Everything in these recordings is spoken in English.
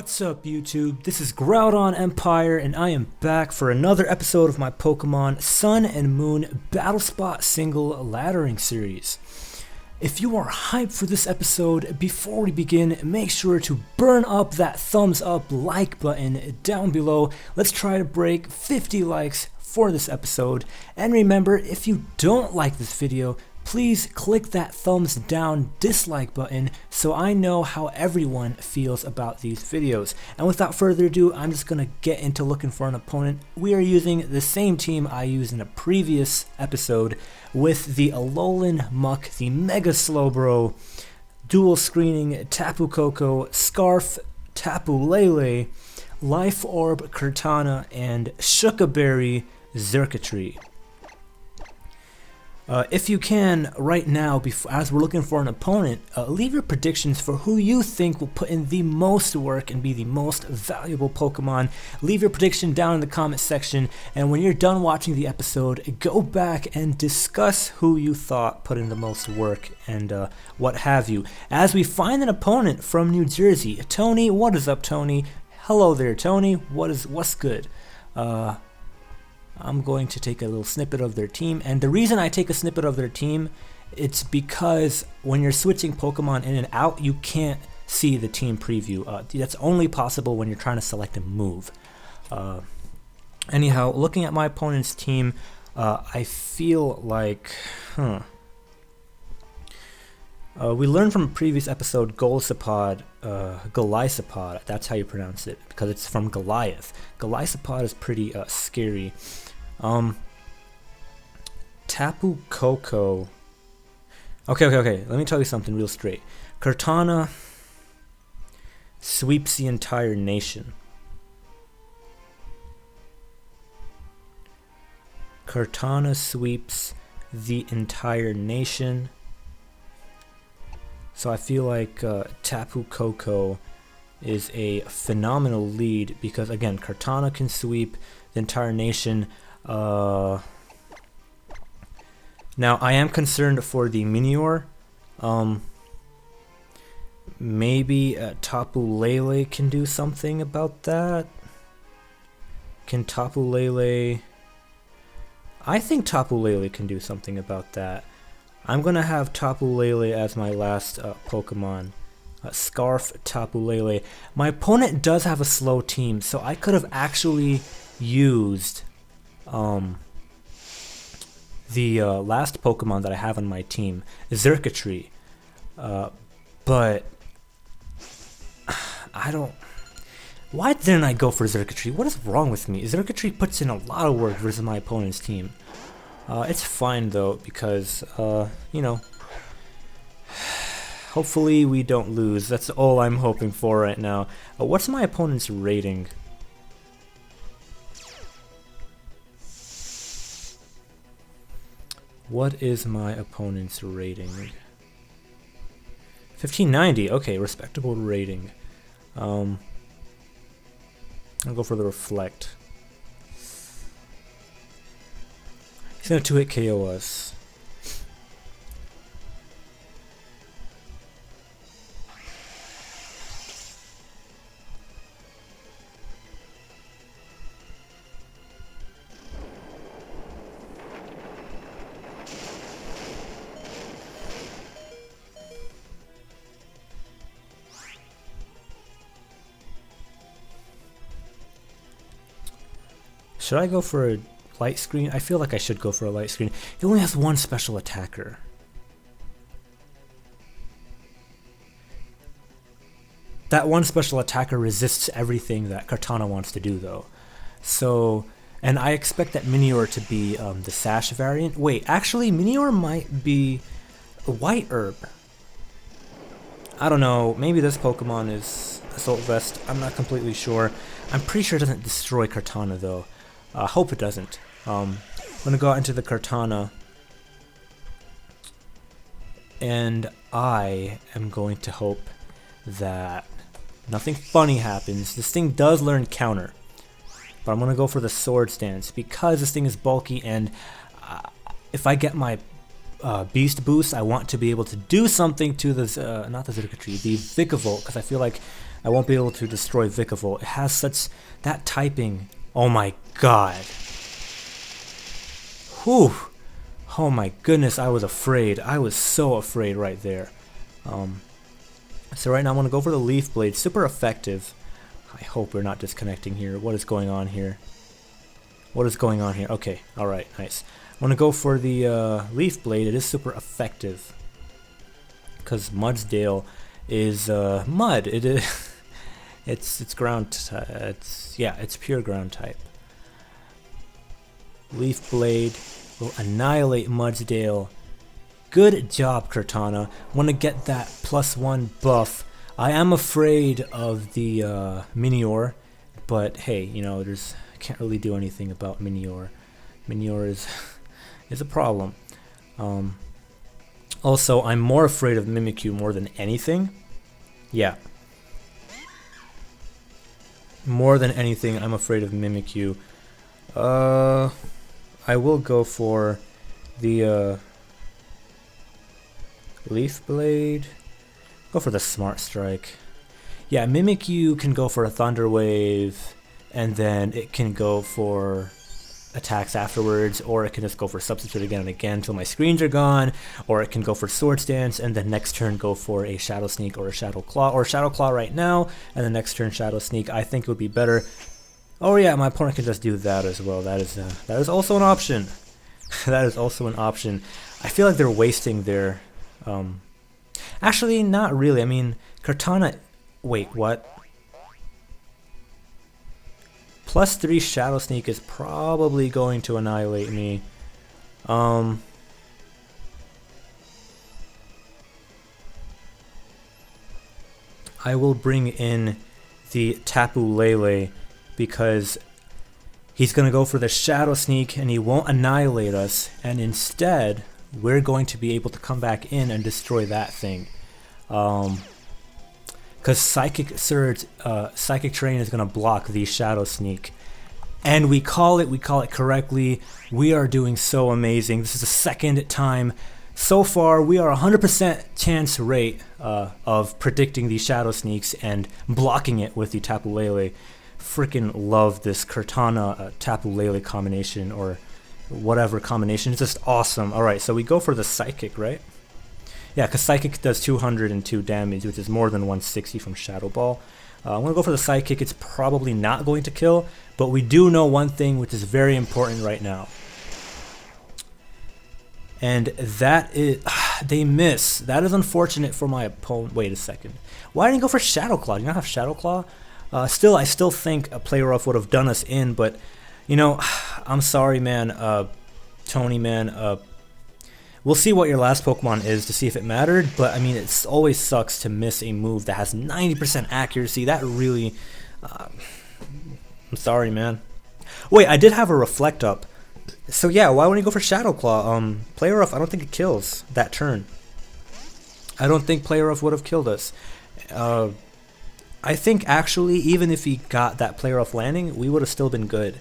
What's up YouTube? This is Groudon Empire and I am back for another episode of my Pokemon Sun and Moon Battle Spot Single Laddering Series. If you are hyped for this episode, before we begin, make sure to burn up that thumbs up like button down below. Let's try to break 50 likes for this episode. And remember, if you don't like this video, please click that thumbs down dislike button so I know how everyone feels about these videos. And without further ado, I'm just gonna get into looking for an opponent. We are using the same team I used in a previous episode with the Alolan Muck, the Mega Slowbro, dual screening Tapu Koko, Scarf, Tapu Lele, Life Orb Kartana, and Shukaberry Xurkitree. If you can, right now, as we're looking for an opponent, leave your predictions for who you think will put in the most work and be the most valuable Pokemon. Leave your prediction down in the comment section, and when you're done watching the episode, go back and discuss who you thought put in the most work and what have you. As we find an opponent from New Jersey, Tony, what is up, Tony? Hello there, Tony. What's good? I'm going to take a little snippet of their team, and the reason I take a snippet of their team, it's because when you're switching Pokemon in and out, you can't see the team preview. That's only possible when you're trying to select a move. Anyhow, looking at my opponent's team, I feel like, we learned from a previous episode, Goliathopod, that's how you pronounce it, because it's from Goliath. Goliathopod is pretty scary. Tapu Koko. Okay, let me tell you something real straight. Kartana sweeps the entire nation. Kartana sweeps the entire nation. So I feel like Tapu Koko is a phenomenal lead because, again, Kartana can sweep the entire nation. Now I am concerned for the Meteor. Maybe Tapu Lele can do something about that. Can Tapu Lele? I think Tapu Lele can do something about that. I'm gonna have Tapu Lele as my last Pokemon. Scarf Tapu Lele. My opponent does have a slow team, so I could have actually used the last Pokemon that I have on my team, Xurkitree. But I don't. Why didn't I go for Xurkitree? What is wrong with me? Xurkitree puts in a lot of work versus my opponent's team. It's fine though, because, you know, hopefully we don't lose. That's all I'm hoping for right now. What's my opponent's rating? What is my opponent's rating? 1590. Okay, respectable rating. I'll go for the Reflect. He's gonna 2-hit KO us. Should I go for a light screen? I feel like I should go for a light screen. He only has one special attacker. That one special attacker resists everything that Kartana wants to do though. So, and I expect that Meteor to be the Sash variant. Wait, actually Meteor might be a White Herb. I don't know, maybe this Pokemon is Assault Vest. I'm not completely sure. I'm pretty sure it doesn't destroy Kartana though. I hope it doesn't. I'm gonna go out into the Kartana, and I am going to hope that nothing funny happens. This thing does learn counter, but I'm gonna go for the Sword Stance because this thing is bulky, and if I get my beast boost, I want to be able to do something to this, not the circuitry, the Vikavolt, because I feel like I won't be able to destroy Vikavolt. It has such, that typing, oh my god. Whew. Oh my goodness, I was afraid. I was so afraid right there. So right now I'm going to go for the Leaf Blade, super effective. I hope we're not disconnecting here. What is going on here? What is going on here? Okay, alright, nice. I'm going to go for the Leaf Blade. It is super effective. Because Mudsdale is mud. It is it's ground it's pure ground type. Leaf Blade will annihilate Mudsdale. Good job, Kartana. Want to get that +1 buff. I am afraid of the Minior, but hey, you know, can't really do anything about Minior. Minior is a problem. Also, I'm more afraid of Mimikyu more than anything. Yeah. More than anything, I'm afraid of Mimikyu. I will go for the Leaf Blade. Go for the Smart Strike. Yeah, Mimikyu can go for a Thunder Wave, and then it can go for attacks afterwards, or it can just go for Substitute again and again until my screens are gone, or it can go for Swords Dance, and then next turn go for a Shadow Sneak or a Shadow Claw, or Shadow Claw right now, and the next turn Shadow Sneak. I think it would be better. Oh yeah, my opponent can just do that as well. That is also an option. That is also an option. I feel like they're wasting their... actually, not really. I mean, Kartana... Wait, what? +3 Shadow Sneak is probably going to annihilate me. I will bring in the Tapu Lele because he's going to go for the Shadow Sneak and he won't annihilate us, and instead we're going to be able to come back in and destroy that thing. Because Psychic Surge, Psychic Terrain is going to block the Shadow Sneak. And we call it correctly. We are doing so amazing. This is the second time so far. We are 100% chance rate of predicting the Shadow Sneaks and blocking it with the Tapu Lele. Freaking love this Kartana Tapu Lele combination, or whatever combination. It's just awesome. Alright, so we go for the Psychic, right? Yeah, because Psychic does 202 damage, which is more than 160 from Shadow Ball. I'm going to go for the Psychic. It's probably not going to kill, but we do know one thing which is very important right now. And that is... they miss. That is unfortunate for my opponent. Wait a second. Why didn't you go for Shadow Claw? Do you not have Shadow Claw? I still think a Play Rough would have done us in, but, you know, I'm sorry, man. Tony, man. We'll see what your last Pokemon is to see if it mattered, but I mean, it always sucks to miss a move that has 90% accuracy. That really... I'm sorry, man. Wait, I did have a Reflect Up. So yeah, why wouldn't you go for Shadow Claw? Play Rough, I don't think it kills that turn. I don't think Play Rough would have killed us. I think actually, even if he got that Play Rough landing, we would have still been good.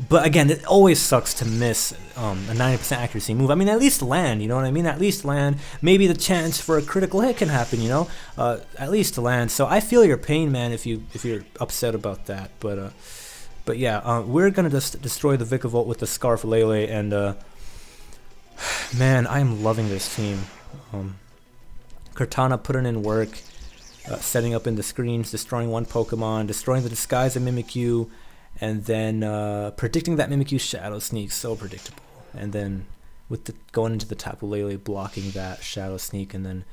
But again, it always sucks to miss a 90% accuracy move. I mean, at least land, you know what I mean? At least land. Maybe the chance for a critical hit can happen, you know? At least land. So I feel your pain, man, if you're upset about that. But yeah, we're gonna just destroy the Vikavolt with the Scarf Lele, and man, I am loving this team. Kartana putting in work, setting up in the screens, destroying one Pokemon, destroying the Disguise of Mimikyu, and then predicting that Mimikyu Shadow Sneak, so predictable. And then with going into the Tapu Lele, blocking that Shadow Sneak, and then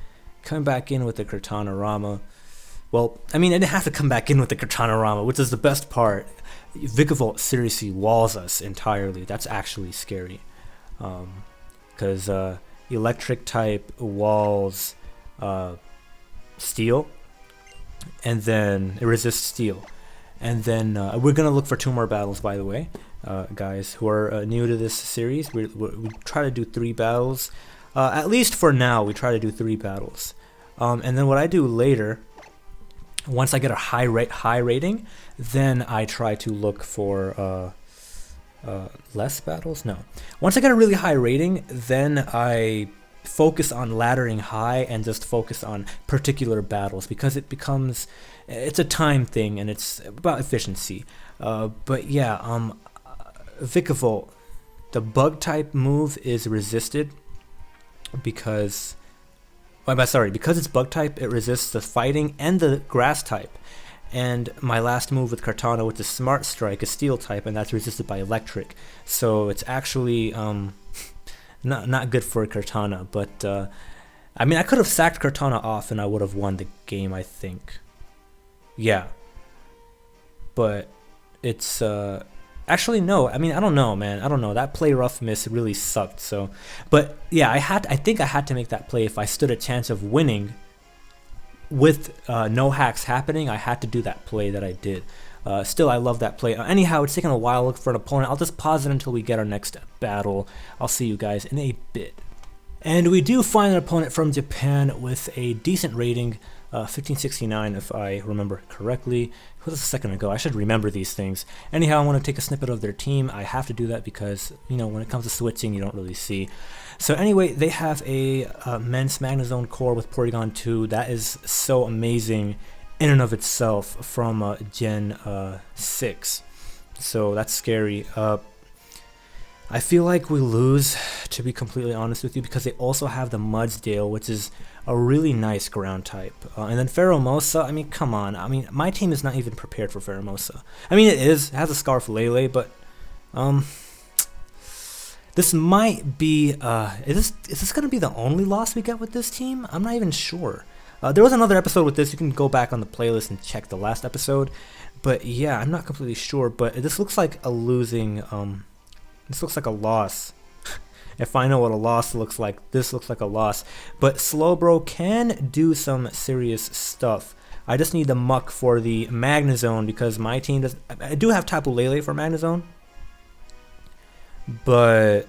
coming back in with the Kartana Rama. Well, I mean, I didn't have to come back in with the Kartana Rama, which is the best part. Vikavolt seriously walls us entirely. That's actually scary. Because Electric type walls Steel, and then it resists Steel. And then we're going to look for 2 more battles, by the way, guys who are new to this series. We try to do 3 battles. At least for now, we try to do 3 battles. And then what I do later, once I get a high rating, then I try to look for less battles? No. Once I get a really high rating, then I focus on laddering high and just focus on particular battles, because it's a time thing and it's about efficiency. But yeah, Vikavolt, the bug type move is resisted because because it's bug type, it resists the fighting and the grass type. And my last move with Kartana, which is Smart Strike, is Steel type, and that's resisted by Electric. So it's actually not good for Kartana. But I mean, I could have sacked Kartana off and I would have won the game, I think. Yeah. But it's actually no. I mean, I don't know, man. I don't know. That play rough miss really sucked. So, but yeah, I think I had to make that play if I stood a chance of winning. With no hacks happening, I had to do that play that I did. Still, I love that play. Anyhow, it's taking a while to look for an opponent. I'll just pause it until we get our next battle. I'll see you guys in a bit. And we do find an opponent from Japan with a decent rating, 1569 if I remember correctly. It was a second ago. I should remember these things. Anyhow, I want to take a snippet of their team. I have to do that because, you know, when it comes to switching, you don't really see. So anyway, they have a Men's Magnezone core with Porygon 2. That is so amazing in and of itself from Gen 6. So that's scary. I feel like we lose, to be completely honest with you, because they also have the Mudsdale, which is a really nice ground type. And then Pheromosa, I mean, come on. I mean, my team is not even prepared for Pheromosa. I mean, it has a Scarf Lele, but this might be, is this going to be the only loss we get with this team? I'm not even sure. There was another episode with this. You can go back on the playlist and check the last episode. But yeah, I'm not completely sure. But this looks like a losing, this looks like a loss. If I know what a loss looks like, this looks like a loss. But Slowbro can do some serious stuff. I just need the Muck for the Magnezone because my team does. I do have Tapu Lele for Magnezone. But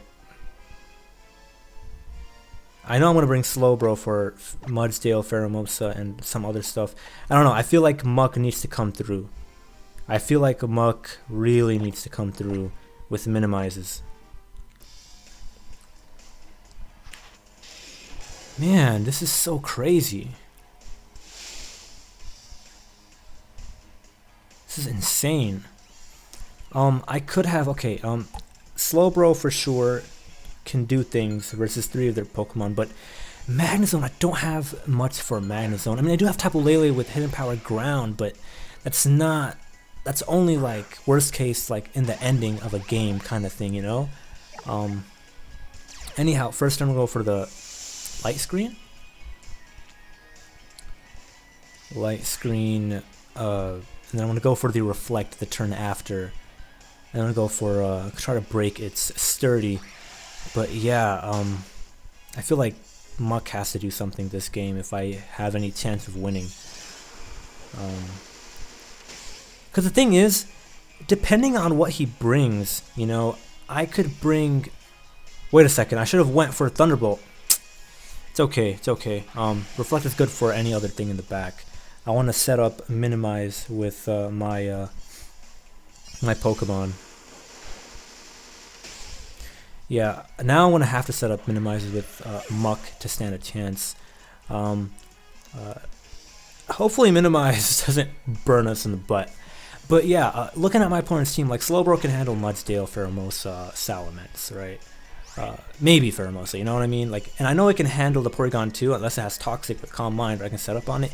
I know I'm going to bring Slowbro for Mudsdale, Pheromosa, and some other stuff. I don't know. I feel like Muck needs to come through. I feel like Muck really needs to come through with minimizes. Man, this is so crazy. This is insane. I could have, okay, Slowbro for sure can do things versus 3 of their Pokemon, but Magnezone, I don't have much for Magnezone. I mean, I do have Tapu Lele with Hidden Power Ground, but that's only like worst case, like in the ending of a game kind of thing, you know? Anyhow, first I'm gonna go for the Light Screen. Light Screen, and then I'm gonna go for the Reflect the turn after. And I'm gonna go for try to break its Sturdy. But yeah, I feel like Muck has to do something this game if I have any chance of winning. Because the thing is, depending on what he brings, you know, I could bring. Wait a second, I should have went for Thunderbolt. It's okay, it's okay. Reflect is good for any other thing in the back. I want to set up Minimize with my Pokemon. Yeah, now I'm going to have to set up Minimizes with Muck to stand a chance. Hopefully Minimize doesn't burn us in the butt. But yeah, looking at my opponent's team, like Slowbro can handle Mudsdale, Pheromosa, Salamence, right? Maybe Pheromosa, you know what I mean? Like, and I know it can handle the Porygon too, unless it has Toxic with Calm Mind, or I can set up on it.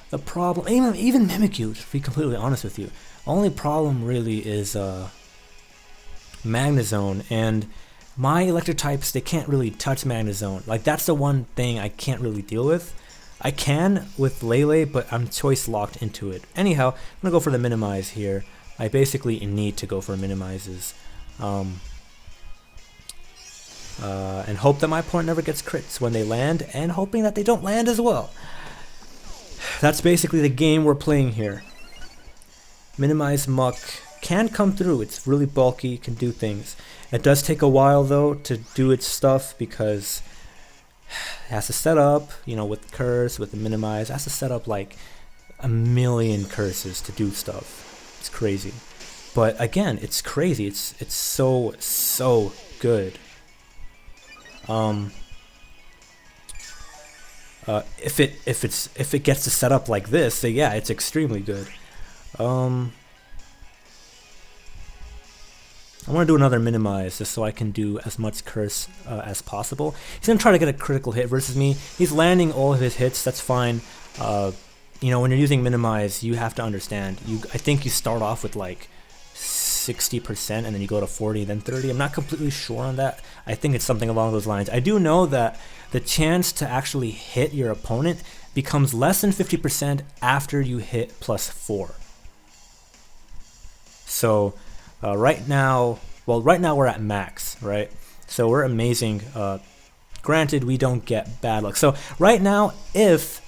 The problem, even Mimikyu, to be completely honest with you, only problem really is Magnezone, and my electric types, they can't really touch Magnezone. Like, that's the one thing I can't really deal with. I can with Lele, but I'm choice locked into it. Anyhow, I'm gonna go for the Minimize here. I basically need to go for Minimizes. And hope that my opponent never gets crits when they land, and hoping that they don't land as well. That's basically the game we're playing here. Minimize Muck can come through. It's really bulky, can do things. It does take a while though to do its stuff because it has to set up, you know, with Curse, with the Minimize, it has to set up like a million curses to do stuff. It's crazy. But again, it's crazy. It's so good. If it gets to set up like this, then yeah, it's extremely good. I want to do another minimize just so I can do as much curse as possible. He's going to try to get a critical hit versus me. He's landing all of his hits, that's fine. You know, when you're using minimize, you have to understand. I think you start off with like 60% and then you go to 40, then 30. I'm not completely sure on that. I think it's something along those lines. I do know that the chance to actually hit your opponent becomes less than 50% after you hit +4. So right now we're at max, right? So we're amazing. Granted, we don't get bad luck. So right now, if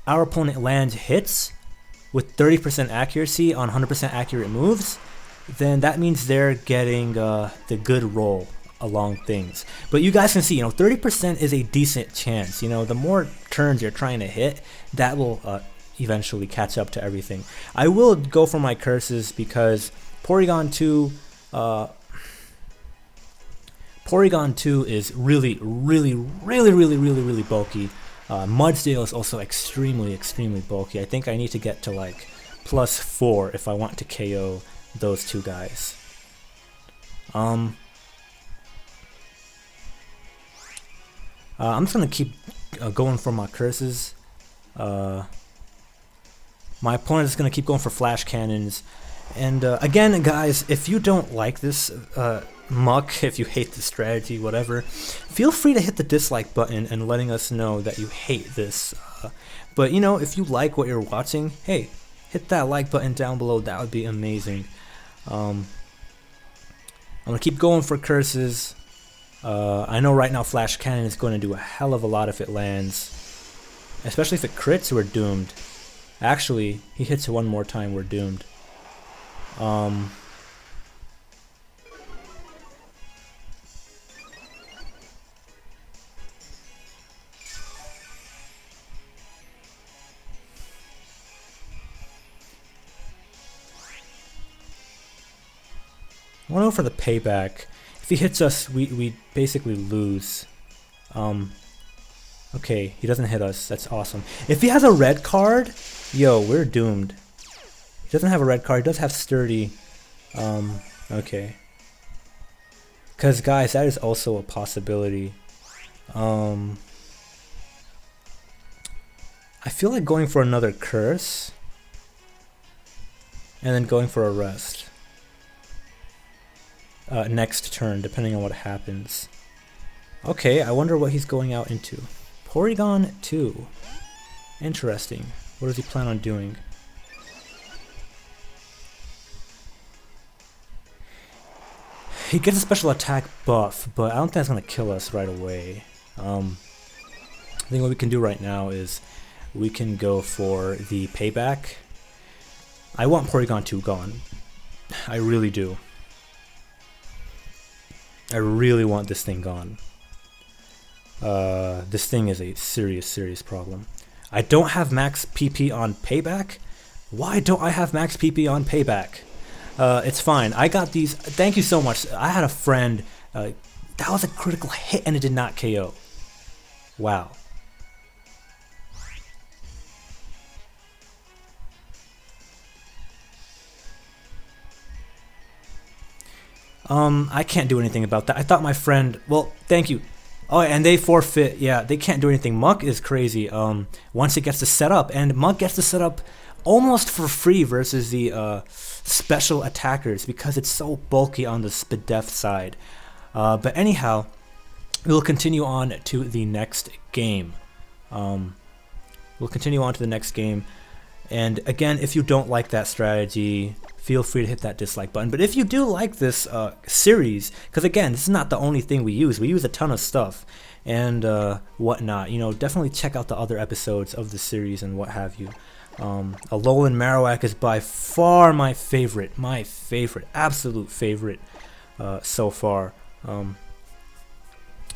our opponent lands hits with 30% accuracy on 100% accurate moves, then that means they're getting the good roll along things. But you guys can see, you know, 30% is a decent chance. You know, the more turns you're trying to hit, that will eventually catch up to everything. I will go for my curses because Porygon 2 is really bulky. Mudsdale is also extremely bulky. I think I need to get to like +4 if I want to KO those two guys. I'm just gonna keep going for my curses. My opponent is gonna keep going for flash cannons. And again, guys, if you don't like this muck, if you hate the strategy, whatever, feel free to hit the dislike button and letting us know that you hate this. But you know, if you like what you're watching, hey, hit that like button down below. That would be amazing. I'm gonna keep going for curses. I know right now Flash Cannon is going to do a hell of a lot if it lands, especially if it crits. We're doomed. Actually, he hits it one more time, we're doomed. I want to go for the payback. If he hits us, we basically lose. Okay, he doesn't hit us. That's awesome. If he has a red card, yo, we're doomed. He doesn't have a red card. He does have sturdy. Okay. Because, guys, that is also a possibility. I feel like going for another curse. And then going for a rest. Next turn, depending on what happens. Okay, I wonder what he's going out into. Porygon 2. Interesting. What does he plan on doing? He gets a special attack buff, but I don't think that's going to kill us right away. I think what we can do right now is we can go for the payback. I want Porygon 2 gone. I really do. I really want this thing gone. This thing is a serious problem. I don't have max PP on payback. Why don't I have max PP on payback? It's fine. I got these. Thank you so much. I had a friend. That was a critical hit and it did not KO. Wow. I can't do anything about that. I thought my friend, well, thank you. Oh, and they forfeit. Yeah, they can't do anything. Muck is crazy. Once it gets to set up, and Muck gets to set up almost for free versus the special attackers because it's so bulky on the Spadef side. But anyhow, we'll continue on to the next game. And again, if you don't like that strategy, feel free to hit that dislike button. But if you do like this series, because again, this is not the only thing we use. We use a ton of stuff and whatnot. You know, definitely check out the other episodes of the series and what have you. Alolan Marowak is by far my favorite, absolute favorite so far.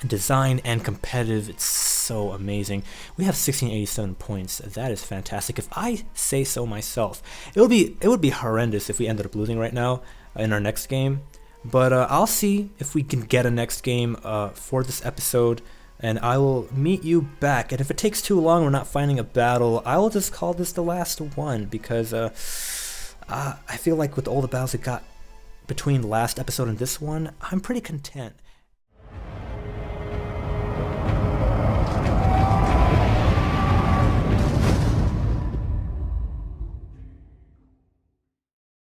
Design and competitive, it's so amazing. We have 1687 points. That is fantastic. If I say so myself, it would be horrendous if we ended up losing right now. in our next game. But I'll see if we can get a next game for this episode, and I will meet you back. And if it takes too long, we're not finding a battle, I will just call this the last one, because I feel like with all the battles we got between the last episode and this one, I'm pretty content.